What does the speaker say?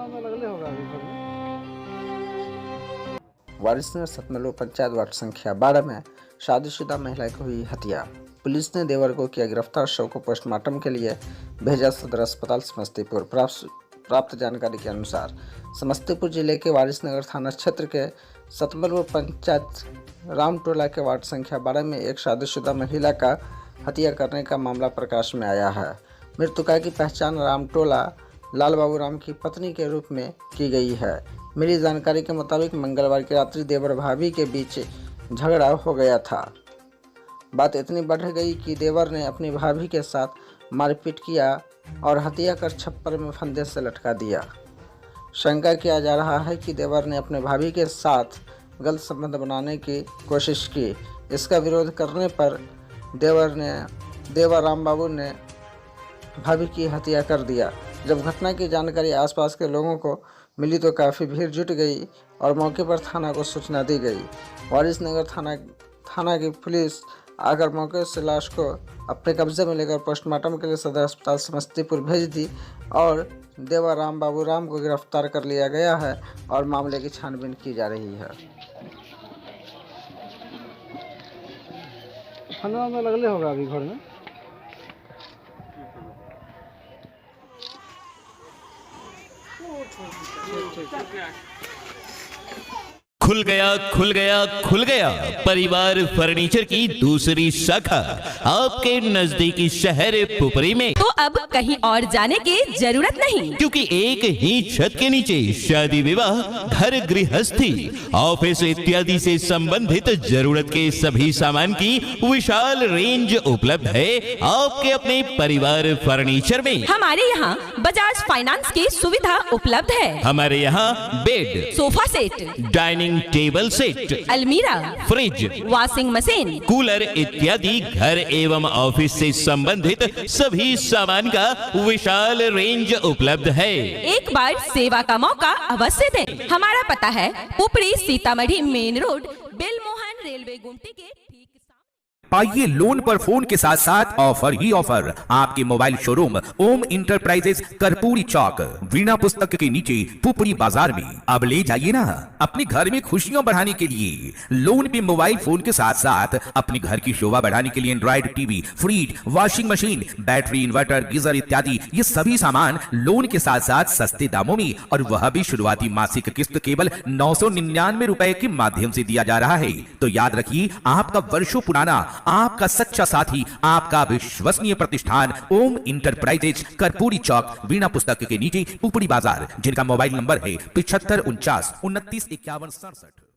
में लगले होगा अभी घर में। वारिसनगर सतमलुर पंचायत वार्ड संख्या 12 में शादीशुदा महिला की हुई हत्या। पुलिस ने देवर को किया गिरफ्तार, शव को पोस्टमार्टम के लिए भेजा सदर अस्पताल समस्तीपुर। प्राप्त जानकारी के अनुसार समस्तीपुर जिले के वारिसनगर थाना क्षेत्र के सतमलुर पंचायत रामटोला के वार्ड संख्या 12 में एक शादीशुदा महिला का हत्या करने का मामला प्रकाश में आया है। मृतका की पहचान रामटोला लाल बाबू राम की पत्नी के रूप में की गई है। मिली जानकारी के मुताबिक मंगलवार की रात्रि देवर भाभी के बीच झगड़ा हो गया था। बात इतनी बढ़ गई कि देवर ने अपनी भाभी के साथ मारपीट किया और हत्या कर छप्पर में फंदे से लटका दिया। शंका किया जा रहा है कि देवर ने अपने भाभी के साथ गलत संबंध बनाने की कोशिश की। इसका विरोध करने पर देवर राम बाबू ने भाभी की हत्या कर दिया। जब घटना की जानकारी आसपास के लोगों को मिली तो काफ़ी भीड़ जुट गई और मौके पर थाना को सूचना दी गई। वारिसनगर थाना की पुलिस आकर मौके से लाश को अपने कब्जे में लेकर पोस्टमार्टम के लिए सदर अस्पताल समस्तीपुर भेज दी और देवर राम बाबू राम को गिरफ्तार कर लिया गया है और मामले की छानबीन की जा रही है। खाना में लगले होगा अभी घर में। खुल गया परिवार फर्नीचर की दूसरी शाखा आपके नजदीकी शहर पुपरी में। तो अब कहीं और जाने की जरूरत नहीं, क्योंकि एक ही छत के नीचे शादी विवाह, घर गृहस्थी, ऑफिस इत्यादि से संबंधित जरूरत के सभी सामान की विशाल रेंज उपलब्ध है आपके अपने परिवार फर्नीचर में। हमारे यहाँ बजाज फाइनेंस की सुविधा उपलब्ध है। हमारे यहाँ bed, sofa set, dining table set, अलमीरा, फ्रिज, वॉशिंग मशीन, कूलर इत्यादि घर एवं ऑफिस से संबंधित सभी सामान का विशाल रेंज उपलब्ध है। एक बार सेवा का मौका अवश्य दें। हमारा पता है Pupri Sitamarhi main road, Belmohan railway गुमटी के ठीक सामने। पाइए लोन पर फोन के साथ साथ ऑफर ही ऑफर। आपके मोबाइल शोरूम ओम इंटरप्राइजेज कर्पूरी चौक वीणा पुस्तक के नीचे पुपरी बाजार में। अब ले जाइए ना अपने घर में खुशियां बढ़ाने के लिए। लोन पे मोबाइल फोन के साथ साथ अपने घर की शोभा बढ़ाने के लिए Android TV, fridge, washing machine, battery, inverter, geyser इत्यादि ये सभी सामान लोन के साथ साथ सस्ते दामों में, और वह भी शुरुआती मासिक किस्त केवल 999 रुपए के माध्यम से दिया जा रहा है। तो याद रखिए, आपका वर्षों पुराना, आपका सच्चा साथी, आपका विश्वसनीय प्रतिष्ठान ओम इंटरप्राइजेज कर्पूरी चौक वीणा पुस्तक के नीचे पुपरी बाजार, जिनका मोबाइल नंबर है 7549 29 51 67।